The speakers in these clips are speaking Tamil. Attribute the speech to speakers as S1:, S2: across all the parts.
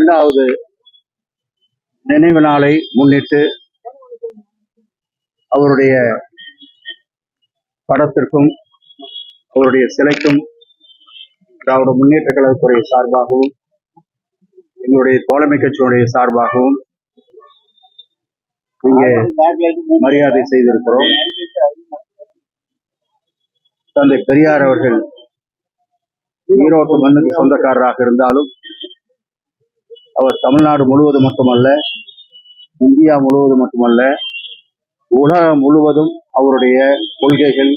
S1: 2வது நினைவு நாளை முன்னிட்டு அவருடைய படத்திற்கும் அவருடைய சிலைக்கும் திராவிட முன்னேற்ற கழகத்துறை சார்பாகவும் எங்களுடைய தோழமை கட்சியினுடைய சார்பாகவும் இங்கே மரியாதை செய்திருக்கிறோம். தந்தை பெரியார் அவர்கள் ஈரோட்டு மண்ணுக்கு சொந்தக்காரராக இருந்தாலும் அவர் தமிழ்நாடு முழுவதும் மட்டுமல்ல, இந்தியா முழுவதும் மட்டுமல்ல, உலகம் முழுவதும் அவருடைய கொள்கைகள்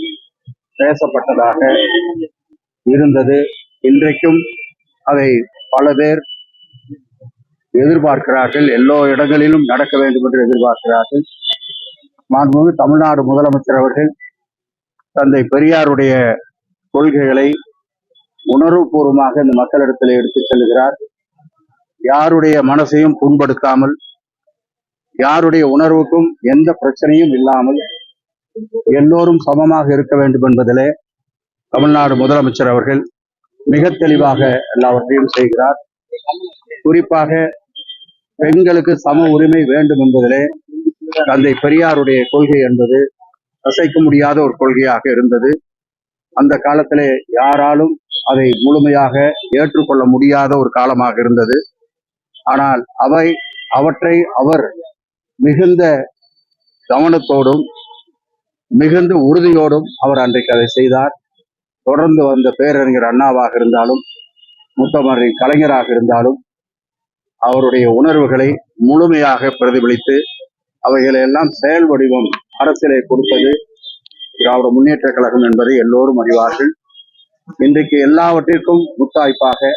S1: பேசப்பட்டதாக இருந்தது. இன்றைக்கும் அதை பல பேர் எதிர்பார்க்கிறார்கள். எல்லா இடங்களிலும் நடக்க வேண்டும் என்று எதிர்பார்க்கிறார்கள். மாண்புமிகு தமிழ்நாடு முதலமைச்சர் அவர்கள் தந்தை பெரியாருடைய கொள்கைகளை உணர்வுபூர்வமாக இந்த மக்களிடத்தில் எடுத்துச் செல்கிறார். யாருடைய மனசையும் புண்படுத்தாமல், யாருடைய உணர்வுக்கும் எந்த பிரச்சனையும் இல்லாமல் எல்லோரும் சமமாக இருக்க வேண்டும் என்பதிலே தமிழ்நாடு முதலமைச்சர் அவர்கள் மிக தெளிவாக எல்லாவற்றையும் செய்கிறார். குறிப்பாக பெண்களுக்கு சம உரிமை வேண்டும் என்பதிலே தந்தை பெரியாருடைய கொள்கை என்பது அசைக்க முடியாத ஒரு கொள்கையாக இருந்தது. அந்த காலத்திலே யாராலும் அதை முழுமையாக ஏற்றுக்கொள்ள முடியாத ஒரு காலமாக இருந்தது. ஆனால் அவற்றை அவர் மிகுந்த கவனத்தோடும் மிகுந்த உறுதியோடும் அவர் அன்றைக்கு அதை செய்தார். தொடர்ந்து வந்த பேரறிஞர் அண்ணாவாக இருந்தாலும், முத்தமிழ் கலைஞராக இருந்தாலும் அவருடைய உணர்வுகளை முழுமையாக பிரதிபலித்து அவைகளை எல்லாம் செயல் வடிவம் அரசியலை கொடுத்தது திராவிட முன்னேற்ற கழகம் என்பதை எல்லோரும் அறிவார்கள். இன்றைக்கு எல்லாவற்றிற்கும் முத்தாய்ப்பாக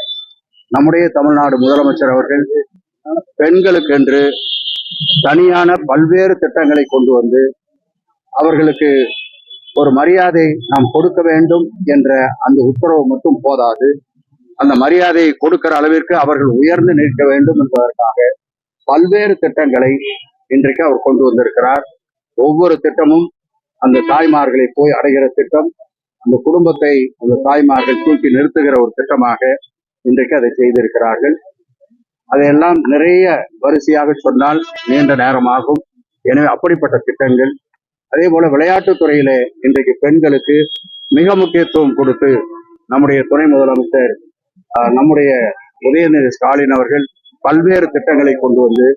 S1: நம்முடைய தமிழ்நாடு முதலமைச்சர் அவர்கள் பெண்களுக்கென்று தனியான பல்வேறு திட்டங்களை கொண்டு வந்து அவர்களுக்கு ஒரு மரியாதை நாம் கொடுக்க வேண்டும் என்ற அந்த உத்தரவு மட்டும் போதாது, அந்த மரியாதையை கொடுக்கிற அளவிற்கு அவர்கள் உயர்ந்து நிற்க வேண்டும் என்பதற்காக பல்வேறு திட்டங்களை இன்றைக்கு அவர் கொண்டு வந்திருக்கிறார். ஒவ்வொரு திட்டமும் அந்த தாய்மார்களை போய் அடைகிற திட்டம், அந்த குடும்பத்தை அந்த தாய்மார்கள் தூக்கி நிறுத்துகிற ஒரு திட்டமாக இன்றைக்கு அதை செய்திருக்கிறார்கள். அதையெல்லாம் நிறைய வரிசையாக சொன்னால் நீண்ட நேரமாகும். எனவே அப்படிப்பட்ட திட்டங்கள், அதே போல விளையாட்டுத் துறையிலே இன்றைக்கு பெண்களுக்கு மிக முக்கியத்துவம் கொடுத்து நம்முடைய துணை முதலமைச்சர் நம்முடைய உதயநிதி ஸ்டாலின் அவர்கள் பல்வேறு திட்டங்களை கொண்டு வந்து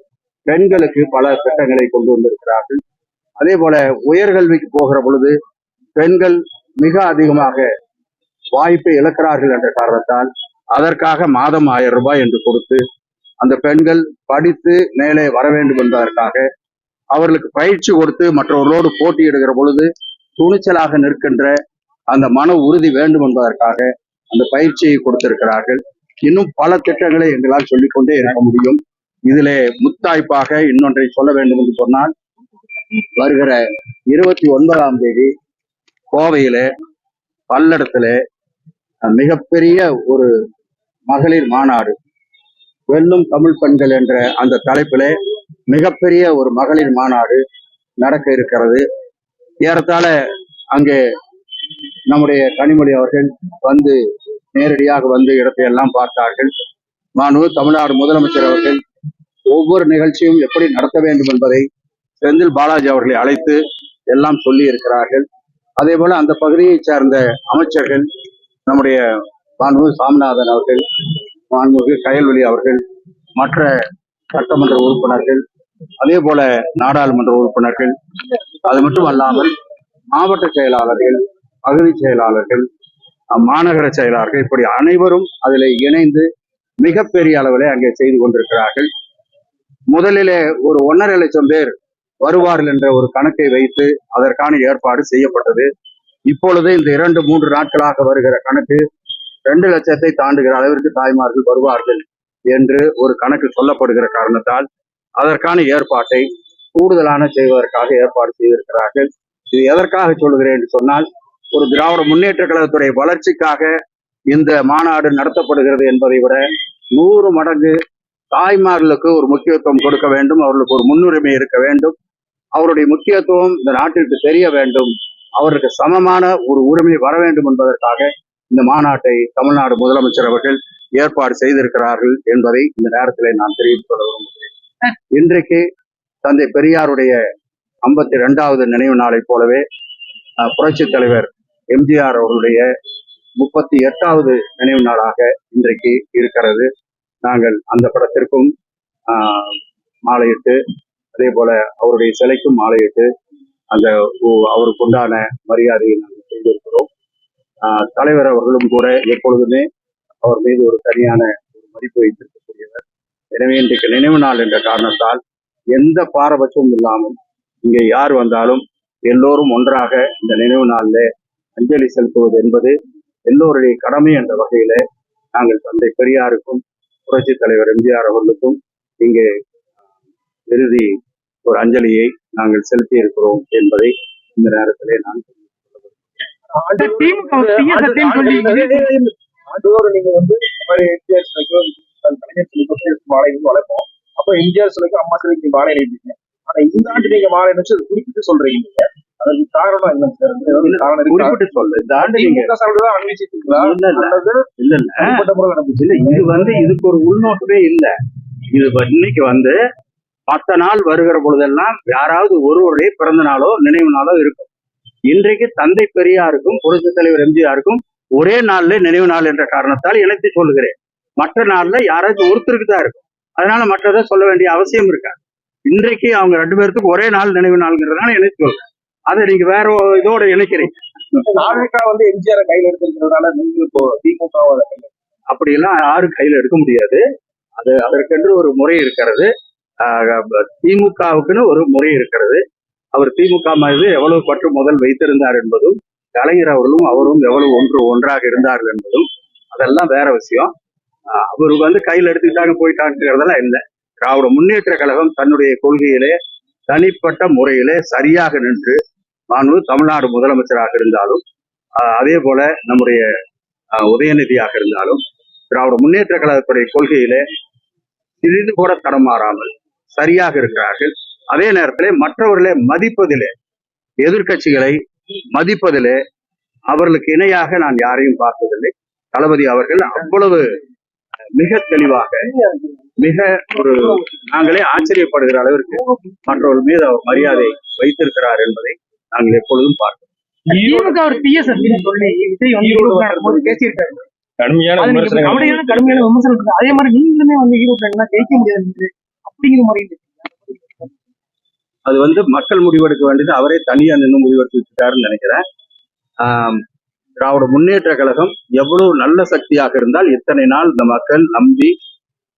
S1: பெண்களுக்கு பல திட்டங்களை கொண்டு வந்திருக்கிறார்கள். அதே போல உயர்கல்விக்கு போகிற பொழுது பெண்கள் மிக அதிகமாக வாய்ப்பை இழக்கிறார்கள் என்ற காரணத்தால் அதற்காக மாதம் 1000 ரூபாய் என்று கொடுத்து அந்த பெண்கள் படித்து மேலே வர வேண்டும் என்பதற்காக அவர்களுக்கு பயிற்சி கொடுத்து மற்றவர்களோடு போட்டியிடுகிற பொழுது துணிச்சலாக நிற்கின்ற அந்த மன உறுதி வேண்டும் என்பதற்காக அந்த பயிற்சியை கொடுத்திருக்கிறார்கள். இன்னும் பல திட்டங்களை எங்களால் சொல்லிக்கொண்டே இருக்க முடியும். இதிலே முத்தாய்ப்பாக இன்னொன்றை சொல்ல வேண்டும் என்று சொன்னால், வருகிற 29ஆம் தேதி கோவையிலே பல்லடத்திலே மிகப்பெரிய ஒரு மகளிர் மாநாடு, வெல்லும் தமிழ் பெண்கள் என்ற அந்த தலைப்பிலே மிகப்பெரிய ஒரு மகளிர் மாநாடு நடக்க இருக்கிறது. ஏறத்தாழ அங்கே நம்முடைய கனிமொழி அவர்கள் வந்து நேரடியாக வந்து இடத்தை எல்லாம் பார்த்தார்கள். தமிழ்நாடு முதலமைச்சர் அவர்கள் ஒவ்வொரு நிகழ்ச்சியும் எப்படி நடத்த வேண்டும் என்பதை செந்தில் பாலாஜி அவர்களை அழைத்து எல்லாம் சொல்லி இருக்கிறார்கள். அதே போல அந்த பகுதியை சார்ந்த அமைச்சர்கள், நம்முடைய மாண்புமிகு சாமிநாதன் அவர்கள், மாண்புமிகு கயல்வெளி அவர்கள், மற்ற சட்டமன்ற உறுப்பினர்கள், அதே போல நாடாளுமன்ற உறுப்பினர்கள், அது மட்டும் அல்லாமல் மாவட்ட செயலாளர்கள், பகுதி செயலாளர்கள், மாநகர செயலாளர்கள், இப்படி அனைவரும் அதில் இணைந்து மிகப்பெரிய அளவிலே அங்கே செய்து கொண்டிருக்கிறார்கள். முதலிலே ஒரு 1.5 லட்சம் பேர் வருவார்கள் என்ற ஒரு கணக்கை வைத்து அதற்கான ஏற்பாடு செய்யப்பட்டது. இப்பொழுது இந்த 2-3 நாட்களாக வருகிற கணக்கு 2 லட்சத்தை தாண்டுகிற அளவிற்கு தாய்மார்கள் வருவார்கள் என்று ஒரு கணக்கு சொல்லப்படுகிற காரணத்தால் அதற்கான ஏற்பாட்டை கூடுதலான செய்வதற்காக ஏற்பாடு செய்திருக்கிறார்கள். இது எதற்காக சொல்லுகிறேன் என்று சொன்னால், ஒரு திராவிட முன்னேற்ற கழகத்துடைய வளர்ச்சிக்காக இந்த மாநாடு நடத்தப்படுகிறது என்பதை விட 100 மடங்கு தாய்மார்களுக்கு ஒரு முக்கியத்துவம் கொடுக்க வேண்டும், அவர்களுக்கு ஒரு முன்னுரிமை இருக்க வேண்டும், அவருடைய முக்கியத்துவம் இந்த நாட்டிற்கு தெரிய வேண்டும், அவருக்கு சமமான ஒரு உரிமை வர வேண்டும் என்பதற்காக இந்த மாநாட்டை தமிழ்நாடு முதலமைச்சர் அவர்கள் ஏற்பாடு செய்திருக்கிறார்கள் என்பதை இந்த நேரத்திலே நான் தெரிவித்துக் கொள்ள விரும்புகிறேன். இன்றைக்கு தந்தை பெரியாருடைய 52வது நினைவு நாளை போலவே புரட்சி தலைவர் எம்ஜிஆர் அவர்களுடைய 38வது நினைவு நாளாக இன்றைக்கு இருக்கிறது. நாங்கள் அந்த படத்திற்கும் மாலையிட்டு, அதே போல அவருடைய சிலைக்கும் மாலையிட்டு அந்த அவருக்குண்டான மரியாதையை நாங்கள் செய்திருக்கிறோம். தலைவர் அவர்களும் கூட எப்பொழுதுமே அவர் மீது ஒரு தனியான ஒரு மதிப்பு வைத்திருக்கக்கூடியவர். எனவே இன்றைக்கு நினைவு நாள் என்ற காரணத்தால் எந்த பாரபட்சமும் இல்லாமல் இங்கே யார் வந்தாலும் எல்லோரும் ஒன்றாக இந்த நினைவு நாளில் அஞ்சலி செலுத்துவது என்பது எல்லோருடைய கடமை என்ற வகையில நாங்கள் தந்தை பெரியாருக்கும் புரட்சி தலைவர் எம்ஜிஆர் அவர்களுக்கும் இங்கே இறுதி ஒரு அஞ்சலியை நாங்கள் செலுத்தி இருக்கிறோம் என்பதை இந்த நேரத்திலே நான்
S2: ஆண்டோர் நீங்க வந்து இந்த மாதிரி எம்ஜிஆர் சிலைக்கும் கலைஞர் சிலைக்கும் மாலையும் வளர்ப்போம். அப்ப எம்ஜிஆர் சிலைக்கும் அம்மா சிலைக்கு மாலை எழுதிங்க. ஆனா இந்த ஆண்டு நீங்க மாலை நினைச்சு குறிப்பிட்டு சொல்றீங்க. அதற்கு காரணம் என்ன சார்?
S1: குறிப்பிட்டு சொல்ல இந்த ஆண்டு நீங்க
S2: அனுபவிச்சிருக்கீங்களா?
S1: இது வந்து இதுக்கு ஒரு உள்நோக்கமே இல்லை. இது இன்னைக்கு வந்து மற்ற நாள் வருகிற பொழுதெல்லாம் யாராவது ஒருவருடைய பிறந்த நாளோ நினைவு நாளோ இருக்கும். இன்றைக்கு தந்தை பெரியாருக்கும் புரட்சி தலைவர் எம்ஜிஆருக்கும் ஒரே நாள்ல நினைவு நாள் என்ற காரணத்தால் இணைத்து சொல்லுகிறேன். மற்ற நாள்ல யாராச்சும் ஒருத்தருக்கு தான் இருக்கும். அதனால மற்றதை சொல்ல வேண்டிய அவசியம் இருக்காது. இன்றைக்கு அவங்க 2 பேருக்கு ஒரே நாள் நினைவு நாள்ங்கிறதுனால இணைத்து சொல்றேன். அதை நீங்க வேற இதோட இணைக்கிறீங்க.
S2: நாளைக்கா வந்து எம்ஜிஆர் கையில எடுத்துக்கிறதுனால நீங்க இப்போ திமுக
S1: அப்படியெல்லாம் யாரும் கையில எடுக்க முடியாது. அதற்கென்று ஒரு முறை இருக்கிறது. திமுகவுக்குன்னு ஒரு முறை இருக்கிறது. அவர் திமுக மீது எவ்வளவு பற்று முதல் வைத்திருந்தார் என்பதும், கலைஞர் அவர்களும் அவரும் எவ்வளவு ஒன்றாக இருந்தார்கள் என்பதும் அதெல்லாம் வேற விஷயம். அவரு வந்து கையில் எடுத்துக்கிட்டாங்க போயிட்டாங்கிறதெல்லாம் இல்லை. திராவிட முன்னேற்ற கழகம் தன்னுடைய கொள்கையிலே தனிப்பட்ட முறையிலே சரியாக நின்று தமிழ்நாடு முதலமைச்சராக இருந்தாலும், அதே போல நம்முடைய உதயநிதியாக இருந்தாலும் திராவிட முன்னேற்ற கழகத்துடைய கொள்கையிலே சிறிது கூட தடமாறாமல் சரியாக இருக்கிறார்கள். அதே நேரத்திலே மற்றவர்களை மதிப்பதிலே, எதிர்கட்சிகளை மதிப்பதிலே அவர்களுக்கு இணையாக நான் யாரையும் பார்த்ததில்லை. தளபதி அவர்கள் அவ்வளவு மிக தெளிவாக, மிக ஒரு நாங்களே ஆச்சரியப்படுகிற அளவிற்கு மற்றவர்கள் மீது அவர் மரியாதை வைத்திருக்கிறார் என்பதை நாங்கள் எப்பொழுதும் பார்க்கிறோம்.
S2: கடுமையான விமர்சனம்.
S3: அதே மாதிரி நீங்களுமே வந்து ஹீரோ ஜெயிக்க முடியாது அப்படிங்கிற மாதிரி
S1: அது வந்து மக்கள் முடிவெடுக்க வேண்டியது. அவரே தனியா நின்று முடிவெடுத்து வச்சுட்டாருன்னு நினைக்கிறேன். திராவிட முன்னேற்ற கழகம் எவ்வளவு நல்ல சக்தியாக இருந்தால் இத்தனை நாள் இந்த மக்கள் நம்பி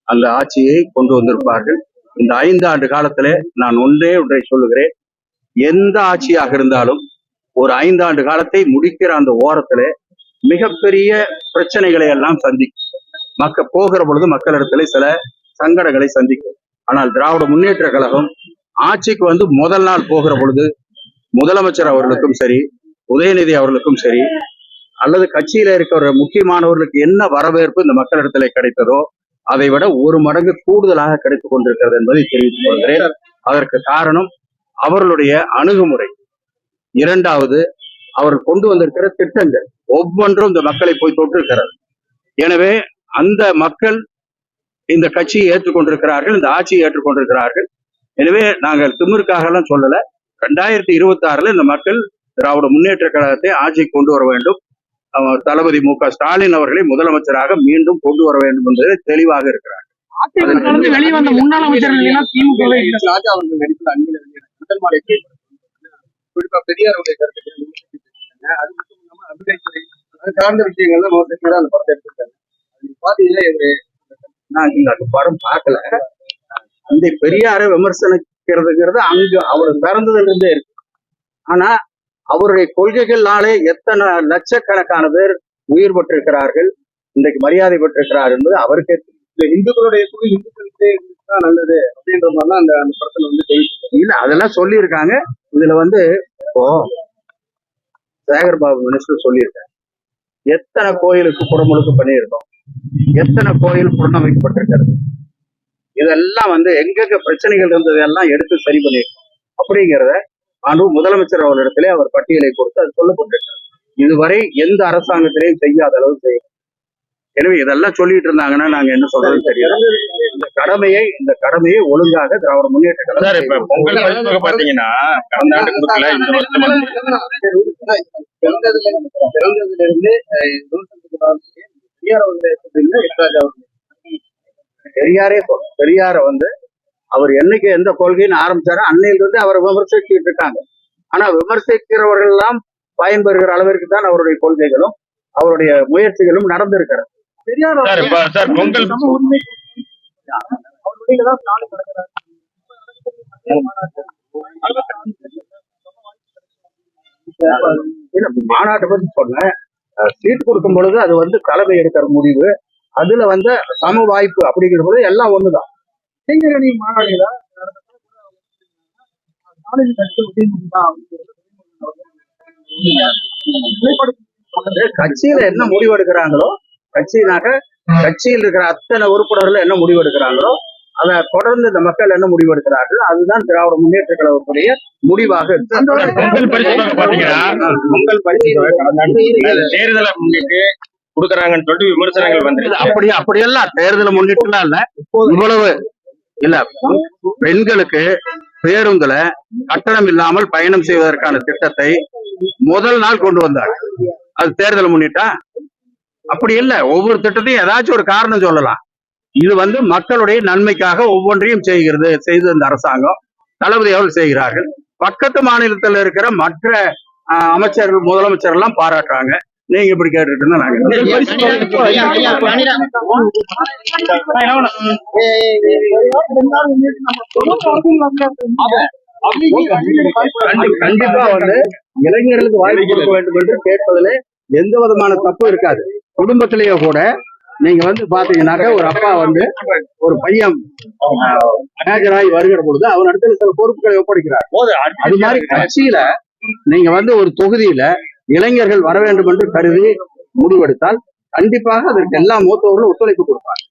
S1: அந்த ஆட்சியை கொண்டு வந்திருப்பார்கள். இந்த 5 ஆண்டு காலத்திலே நான் ஒன்றை சொல்லுகிறேன். எந்த ஆட்சியாக இருந்தாலும் ஒரு 5 ஆண்டு காலத்தை முடிக்கிற அந்த ஓரத்திலே மிகப்பெரிய பிரச்சனைகளை எல்லாம் சந்திக்கும். போகிற பொழுது மக்களிடத்துல சில சங்கடங்களை சந்திக்கும். ஆனால் திராவிட முன்னேற்ற கழகம் ஆட்சிக்கு வந்து முதல் நாள் போகிற பொழுது முதலமைச்சர் அவர்களுக்கும் சரி, உதயநிதி அவர்களுக்கும் சரி, அல்லது கட்சியில இருக்கிற முக்கியமானவர்களுக்கு என்ன வரவேற்பு இந்த மக்களிடத்துல கிடைத்ததோ அதை விட 1 மடங்கு கூடுதலாக கிடைத்துக் கொண்டிருக்கிறது என்பதை தெரிவித்துக் கொள்கிறேன். அதற்கு காரணம் அவர்களுடைய அணுகுமுறை. 2வது, அவர்கள் கொண்டு வந்திருக்கிற திட்டங்கள் ஒவ்வொன்றும் இந்த மக்களை போய் தொட்டிருக்கிறது. எனவே அந்த மக்கள் இந்த கட்சியை ஏற்றுக்கொண்டிருக்கிறார்கள், இந்த ஆட்சியை ஏற்றுக்கொண்டிருக்கிறார்கள். எனவே நாங்கள் திமிருக்காக எல்லாம் சொல்லல. 2026 இந்த மக்கள் திராவிட முன்னேற்ற கழகத்தை ஆட்சிக்கு கொண்டு வர வேண்டும். தளபதி மு.க. ஸ்டாலின் அவர்களை முதலமைச்சராக மீண்டும் கொண்டு வர வேண்டும் என்பது தெளிவாக இருக்கிறார்கள்.
S3: வெளிவந்த முன்னாள் அமைச்சர்கள்
S2: குறிப்பா பெரியாருடைய கருத்துக்கள் அது மட்டும் இல்லாம அது சார்ந்த விஷயங்கள்ல அந்த படத்தை எடுத்திருக்காங்க. பாத்தீங்கன்னா
S1: நான் இந்த படம் பார்க்கல. அந்த பெரியாரை விமர்சனிக்கிறதுங்கிறது அங்கு அவர் பிறந்ததுல இருந்தே இருக்கு. ஆனா அவருடைய கொள்கைகள்னாலே எத்தனை லட்சக்கணக்கான பேர் உயிர் பெற்றிருக்கிறார்கள், இன்றைக்கு மரியாதை பெற்றிருக்கிறார் என்பது அவருக்கே
S2: இந்துக்களுடைய இந்துக்களுக்கே நல்லது அப்படின்ற மாதிரிலாம் அந்த படத்துல வந்து
S1: இல்ல அதெல்லாம் சொல்லியிருக்காங்க. இதுல வந்து இப்போ சேகர் பாபு மினிஸ்டர் சொல்லியிருக்காங்க, எத்தனை கோயிலுக்கு குடமுழுக்கு பண்ணியிருக்கோம், எத்தனை கோயில் புனரமைக்கப்பட்டிருக்கிறது, இதெல்லாம் வந்து எங்கெங்க பிரச்சனைகள் இருந்தது எல்லாம் எடுத்து சரி பண்ணியிருக்கோம் அப்படிங்கிறத முதலமைச்சர் அவர்களிடத்திலே அவர் பட்டியலை கொடுத்து அது சொல்லப்பட்டிருக்கிறார். இதுவரை எந்த அரசாங்கத்திலையும் செய்யாத அளவு செய்யும். எனவே இதெல்லாம் சொல்லிட்டு இருந்தாங்கன்னா நாங்க என்ன சொல்றதுன்னு தெரியல. இந்த கடமையை ஒழுங்காக திராவிட முன்னேற்ற கழகம்
S4: சார் இப்ப பொங்கல் பரிசு பாத்தீங்கன்னா கடந்த ஆண்டு கொடுக்கல, இந்த வருஷம்
S2: பிறந்ததுல இருந்து
S1: பெரியார அவர் என்னைக்கு எந்த கொள்கைன்னு ஆரம்பிச்சாரோ அன்னையிலிருந்து அவரை விமர்சிச்சுட்டு இருக்காங்க. ஆனா விமர்சிக்கிறவர்கள் எல்லாம் பயன்பெறுகிற அளவிற்கு தான் அவருடைய கொள்கைகளும் அவருடைய முயற்சிகளும் நடந்திருக்கிறது.
S4: சார் பொங்கல்
S1: மாநாட்டை பத்தி சொன்ன சீட் கொடுக்கும் பொழுது அது தலைமை எடுக்கிற முடிவு, அதுல சம வாய்ப்பு அப்படிங்கிற பொழுது எல்லாம் ஒண்ணுதான்.
S3: இளைஞரணி மாநாடுல
S1: கட்சியில என்ன முடிவு எடுக்கிறாங்களோ, கட்சியில் இருக்கிற அத்தனை உறுப்பினர்கள் என்ன முடிவு எடுக்கிறாங்களோ அதை தொடர்ந்து இந்த மக்கள் என்ன முடிவு எடுக்கிறார்கள், அதுதான் திராவிட முன்னேற்ற கழகத்துடைய முடிவாக இருக்கு.
S4: பொங்கல் பரிசு பாத்தீங்கன்னா பொங்கல் பரிசு கடந்த ஆண்டு தேர்தலை முன்னிட்டு கொடுக்கறாங்கன்னு சொல்லிட்டு விமர்சனங்கள் வந்து
S1: அப்படியெல்லாம் தேர்தலை முன்னிட்டுலாம் இல்ல. இவ்வளவு இல்ல, பெண்களுக்கு பேருந்துல கட்டணம் இல்லாமல் பயணம் செய்வதற்கான திட்டத்தை முதல் நாள் கொண்டு வந்தார். அது தேர்தலை முன்னிட்டா? அப்படி இல்ல, ஒவ்வொரு திட்டத்தையும் ஏதாச்சும் ஒரு காரணம் சொல்லலாம். இது மக்களுடைய நன்மைக்காக ஒவ்வொன்றையும் செய்து இந்த அரசாங்கம் தளபதி அவர்கள் செய்கிறார்கள். பக்கத்து மாநிலத்தில் இருக்கிற மற்ற அமைச்சர்கள் முதலமைச்சர் எல்லாம் பாராட்டுறாங்க. நீங்க இப்படி கேட்டுட்டு இருந்தா கண்டிப்பா இளைஞர்களுக்கு வாய்ப்பு கொடுக்க வேண்டும் என்று கேட்பதில் எந்த விதமான தப்பு இருக்காது. குடும்பத்திலேயே கூட நீங்க பாத்தீங்கன்னாக்க ஒரு அப்பா ஒரு பையன் மேஜராகி வருகிற பொழுது அவன் இடத்துல சில பொறுப்புகளை ஒப்படைக்கிறார். அது மாதிரி கட்சியில நீங்க ஒரு தொகுதியில இளைஞர்கள் வர வேண்டும் என்று கருதி முடிவெடுத்தால் கண்டிப்பாக அதற்கு எல்லா மூத்தவர்களும் ஒத்துழைப்பு கொடுப்பார்.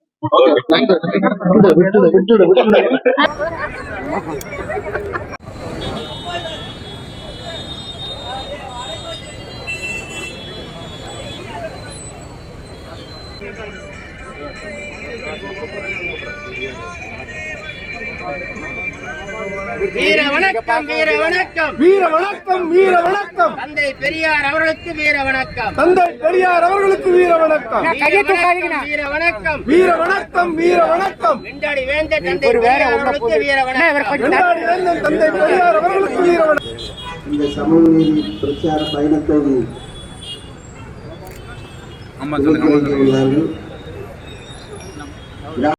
S5: வீர வணக்கம், வீர வணக்கம்,
S3: வீர வணக்கம், வீர வணக்கம்.
S5: தந்தை பெரியார் அவர்களுக்கு வீர வணக்கம்,
S3: தந்தை பெரியார் அவர்களுக்கு வீர வணக்கம்,
S5: வீர வணக்கம்,
S3: வீர வணக்கம், வீர வணக்கம்.
S5: விண்டாடி வேந்த தந்தை பெரியார் அவர்களுக்கு வீர வணக்கம்,
S3: விண்டாடி வேந்தன் தந்தை பெரியார் அவர்களுக்கு வீர வணக்கம்.
S6: இந்த சமூக நீதி பிரச்சார பயணத்தோடு உள்ளார்கள்.